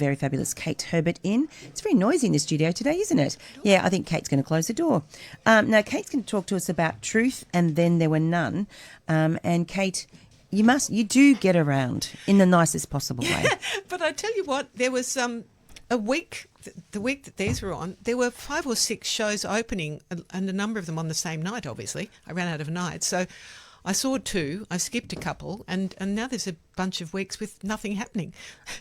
very fabulous Kate Herbert in. It's very noisy in the studio today, isn't it? Yeah, I think Kate's going to close the door. Now, Kate's going to talk to us about truth and then there were none. And Kate, you do get around in the nicest possible way. But I tell you what, there was a week, the week that these were on, there were 5 or 6 shows opening and a number of them on the same night, obviously. I ran out of nights. So I saw 2, I skipped a couple, and now there's a bunch of weeks with nothing happening.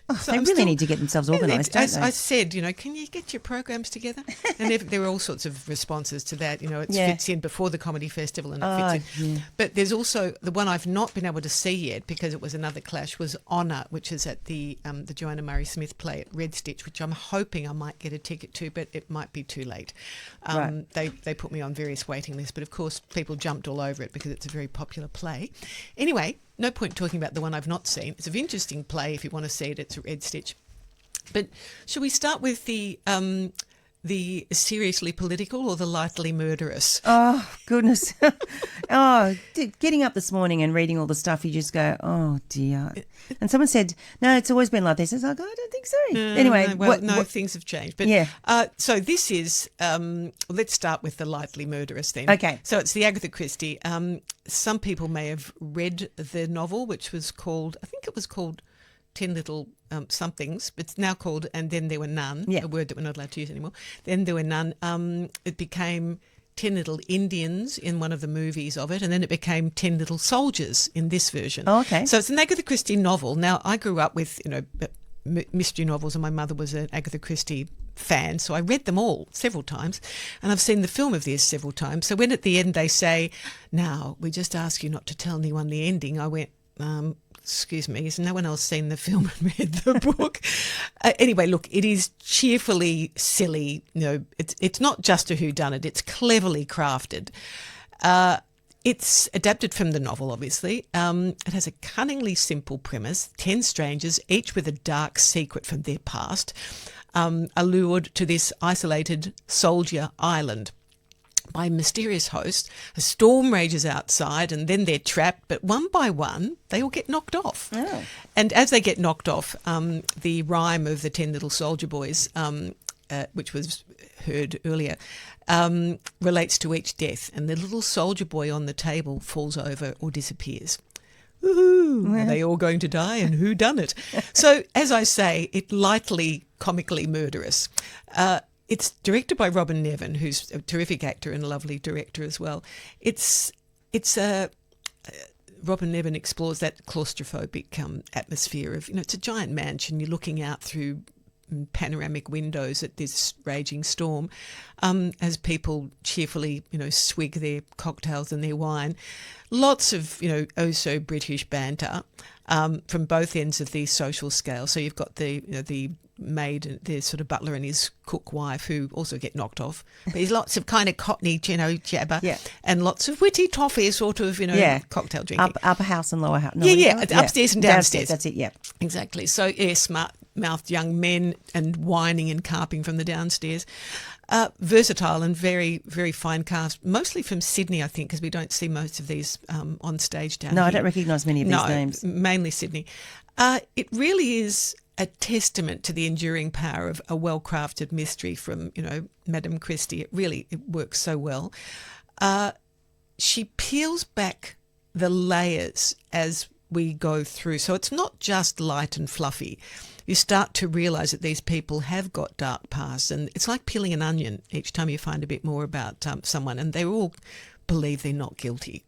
Oh, so they really need to get themselves organised, don't they? I said, can you get your programs together? And there were all sorts of responses to that. It fits in before the comedy festival and it fits in. Yeah. But there's also the one I've not been able to see yet because it was another clash was Honour, which is at the Joanna Murray Smith play at Red Stitch, which I'm hoping I might get a ticket to, but it might be too late. Right. They put me on various waiting lists, but of course people jumped all over it because it's a very popular play. Anyway, no point talking about the one I've not seen. It's an interesting play if you want to see it. It's a Red Stitch. But should we start with the seriously political or the lightly murderous? Oh, goodness. Getting up this morning and reading all the stuff, you just go, oh, dear. And someone said, no, it's always been like this. I was like, I don't think so. Anyway. Things have changed. But yeah. So this is, let's start with the lightly murderous then. Okay. So it's the Agatha Christie. Some people may have read the novel, which was called, I think it was called 10 Little Somethings. It's now called And Then There Were None, a word that we're not allowed to use anymore. Then There Were None. It became 10 Little Indians in one of the movies of it, and then it became 10 Little Soldiers in this version. Oh, okay. So it's an Agatha Christie novel. Now, I grew up with, mystery novels, and my mother was an Agatha Christie fan, so I read them all several times, and I've seen the film of this several times. So when at the end they say, now, we just ask you not to tell anyone the ending, I went, excuse me, has no one else seen the film and read the book? Anyway, look, it is cheerfully silly. It's not just a whodunit, it's cleverly crafted. It's adapted from the novel, obviously. It has a cunningly simple premise. 10 strangers, each with a dark secret from their past, are lured to this isolated soldier island by a mysterious host. A storm rages outside and then they're trapped, but one by one they all get knocked off. Oh. And as they get knocked off, the rhyme of the 10 Little Soldier Boys, which was heard earlier, relates to each death, and the little soldier boy on the table falls over or disappears. Woohoo! Are they all going to die, and who done it? So, as I say, it lightly, comically murderous. It's directed by Robin Nevin, who's a terrific actor and a lovely director as well. Robin Nevin explores that claustrophobic atmosphere of, it's a giant mansion. You're looking out through panoramic windows at this raging storm as people cheerfully, swig their cocktails and their wine. Lots of, oh-so British banter from both ends of the social scale. So you've got the maid and the sort of butler and his cook wife who also get knocked off. But there's lots of kind of cockney, jabber, and lots of witty toffee sort of, cocktail drinking. Upper house and lower house. No, upstairs and downstairs. That's it, yeah. Exactly. So, smart-mouthed young men and whining and carping from the downstairs. Versatile and very, very fine cast, mostly from Sydney, I think, because we don't see most of these on stage down here. No, I don't recognise many of these names. Mainly Sydney. It really is a testament to the enduring power of a well-crafted mystery from, Madame Christie. It works so well. She peels back the layers as we go through. So it's not just light and fluffy. You start to realise that these people have got dark pasts, and it's like peeling an onion each time you find a bit more about someone, and they all believe they're not guilty.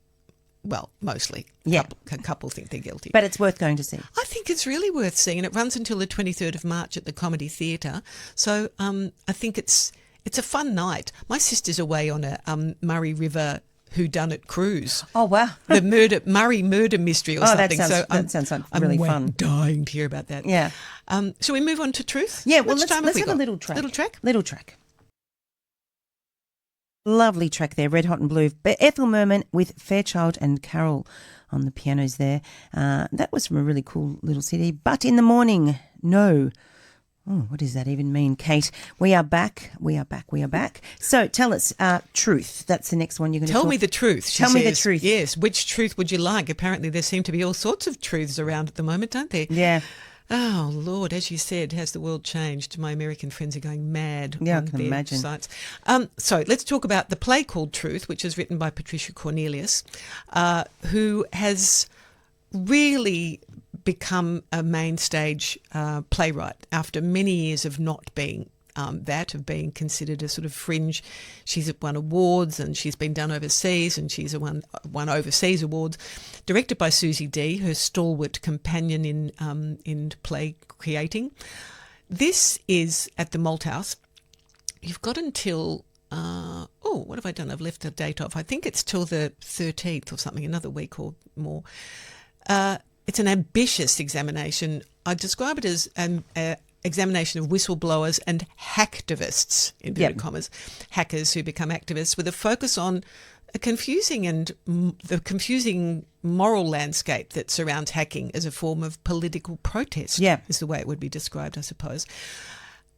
Well, mostly. Yeah. A couple think they're guilty. But it's worth going to see. I think it's really worth seeing, and it runs until the 23rd of March at the Comedy Theatre. So I think it's a fun night. My sister's away on a Murray River whodunit cruise. Oh, wow. The Murray murder mystery or something. That sounds like really fun. I'm dying to hear about that. Yeah. Shall we move on to truth? Yeah, well, let's have a little track. Little track. Lovely track there, Red Hot and Blue. Ethel Merman with Fairchild and Carol on the pianos there. That was from a really cool little CD. But in the morning, no. Oh, what does that even mean, Kate? We are back. So tell us, truth. That's the next one you're going to Tell me the truth. Tell me the truth. Yes. Which truth would you like? Apparently there seem to be all sorts of truths around at the moment, don't there? Yeah. Oh, Lord, as you said, has the world changed? My American friends are going mad Yeah, I on can their imagine. sites. So let's talk about the play called Truth, which is written by Patricia Cornelius, who has really become a main stage playwright after many years of not being of being considered a sort of fringe. She's won awards and she's been done overseas, and she's won overseas awards. Directed by Susie D, her stalwart companion in play creating. This is at the Malthouse. You've got until what have I done? I've left the date off. I think it's till the 13th or something, another week or more. It's an ambitious examination. I describe it as an examination of whistleblowers and hacktivists, in inverted commas, hackers who become activists, with a focus on the confusing moral landscape that surrounds hacking as a form of political protest, is the way it would be described, I suppose.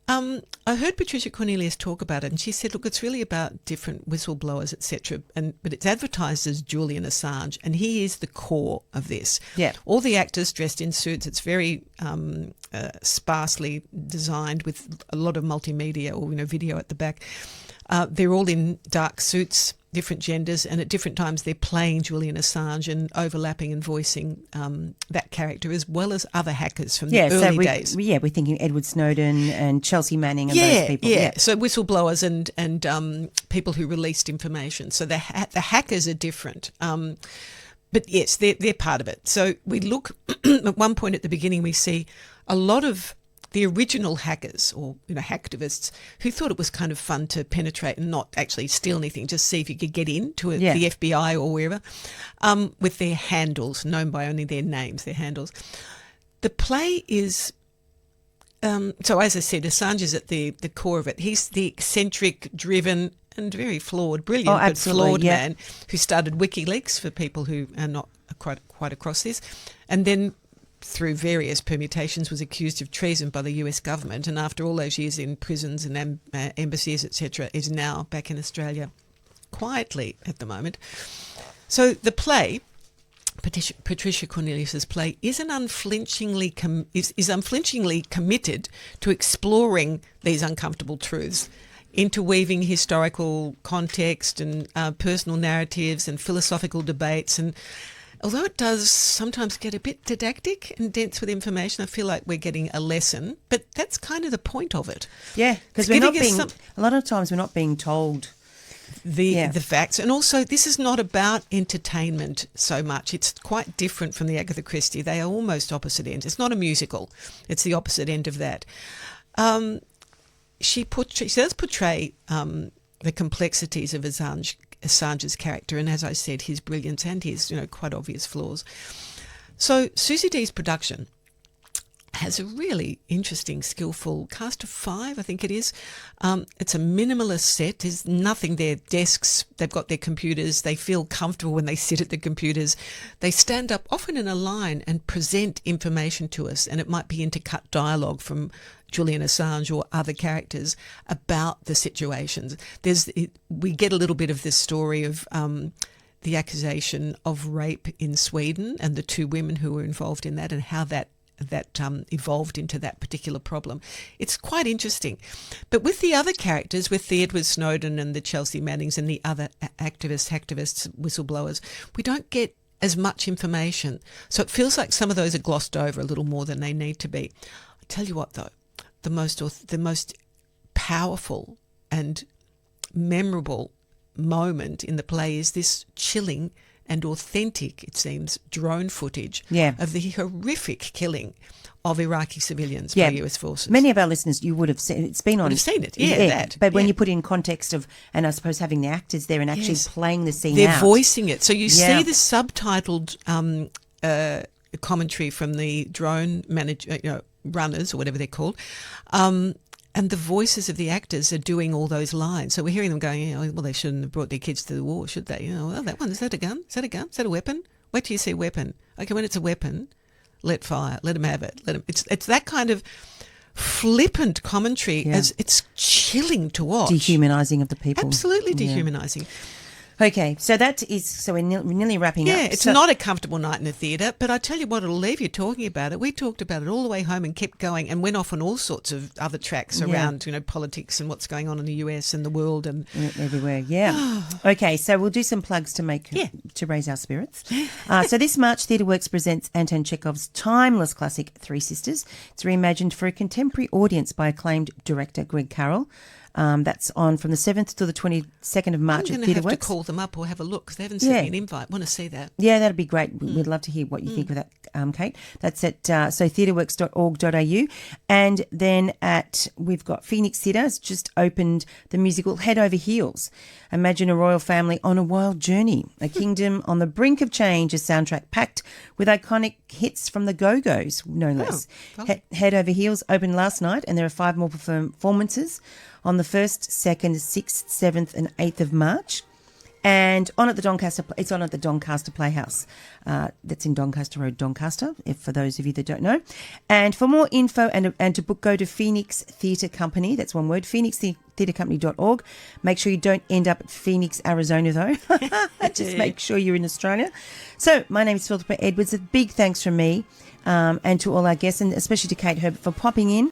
I heard Patricia Cornelius talk about it, and she said, look, it's really about different whistleblowers, etc. But it's advertised as Julian Assange, and he is the core of this. Yeah. All the actors dressed in suits. It's very sparsely designed with a lot of multimedia or video at the back. They're all in dark suits, different genders, and at different times they're playing Julian Assange and overlapping and voicing that character, as well as other hackers from the early days. Yeah, we're thinking Edward Snowden and Chelsea Manning and those people. Yeah, so whistleblowers and people who released information. So the hackers are different. But yes, they're part of it. So we look at one point at the beginning, we see a lot of the original hackers or hacktivists who thought it was kind of fun to penetrate and not actually steal anything, just see if you could get into the FBI or wherever, with their handles, known by only their names, their handles. The play is, so as I said, Assange is at the core of it. He's the eccentric, driven and very flawed, brilliant, but flawed man who started WikiLeaks, for people who are not quite across this, and then through various permutations was accused of treason by the US government, and after all those years in prisons and embassies, etc., is now back in Australia quietly at the moment. So the play, Patricia Cornelius's play, is unflinchingly committed to exploring these uncomfortable truths, interweaving historical context and personal narratives and philosophical debates. And although it does sometimes get a bit didactic and dense with information, I feel like we're getting a lesson, but that's kind of the point of it. Yeah, because a lot of times we're not being told the facts. And also, this is not about entertainment so much. It's quite different from the Agatha Christie. They are almost opposite ends. It's not a musical. It's the opposite end of that. She does portray the complexities of Assange's character, and as I said, his brilliance and his quite obvious flaws. So Susie D's production has a really interesting, skillful cast of 5, I think it is. It's a minimalist set. There's nothing there. Desks, they've got their computers. They feel comfortable when they sit at the computers. They stand up often in a line and present information to us, and it might be intercut dialogue from Julian Assange or other characters about the situations. We get a little bit of this story of the accusation of rape in Sweden and the 2 women who were involved in that, and how that evolved into that particular problem. It's quite interesting. But with the other characters, with the Edward Snowden and the Chelsea Mannings and the other hacktivists, whistleblowers, we don't get as much information. So it feels like some of those are glossed over a little more than they need to be. I tell you what, though, the most powerful and memorable moment in the play is this chilling and authentic, it seems, drone footage of the horrific killing of Iraqi civilians by US forces. Many of our listeners, you would have seen, it's been on. Would have seen it, that. But when you put in context of, and I suppose having the actors there and actually playing the scene They're voicing it. So you see the subtitled commentary from the drone runners or whatever they're called, and the voices of the actors are doing all those lines. So we're hearing them going, well, they shouldn't have brought their kids to the war, should they? Well, that one, is that a gun? Is that a gun? Is that a weapon? Wait till you see a weapon. Okay, when it's a weapon, let fire. Let them have it. It's that kind of flippant commentary. As it's chilling to watch. Dehumanising of the people. Absolutely dehumanising. Okay, so we're nearly wrapping up. Yeah, it's not a comfortable night in the theatre, but I tell you what, it'll leave you talking about it. We talked about it all the way home and kept going and went off on all sorts of other tracks around, politics and what's going on in the US and the world and everywhere. Yeah. Okay, so we'll do some plugs to raise our spirits. So this March, TheatreWorks presents Anton Chekhov's timeless classic Three Sisters. It's reimagined for a contemporary audience by acclaimed director Greg Carroll. That's on from the 7th to the 22nd of March at TheatreWorks. I'm going to have to call them up or have a look because they haven't sent me an invite. Want to see that? Yeah, that'd be great. We'd love to hear what you think of that, Kate. That's at theatreworks.org.au. And then we've got Phoenix Theatre has just opened the musical Head Over Heels. Imagine a royal family on a wild journey, a kingdom on the brink of change, a soundtrack packed with iconic hits from the Go-Go's, no less. Head Over Heels opened last night and there are 5 more performances on the 1st, 2nd, 6th, 7th and 8th of March. And it's on at the Doncaster Playhouse. That's in Doncaster Road, Doncaster, for those of you that don't know. And for more info and to book, go to Phoenix Theatre Company. That's one word, phoenixtheatrecompany.org. Make sure you don't end up at Phoenix, Arizona, though. Just make sure you're in Australia. So my name is Phillipa Edwards. A big thanks from me and to all our guests, and especially to Kate Herbert for popping in.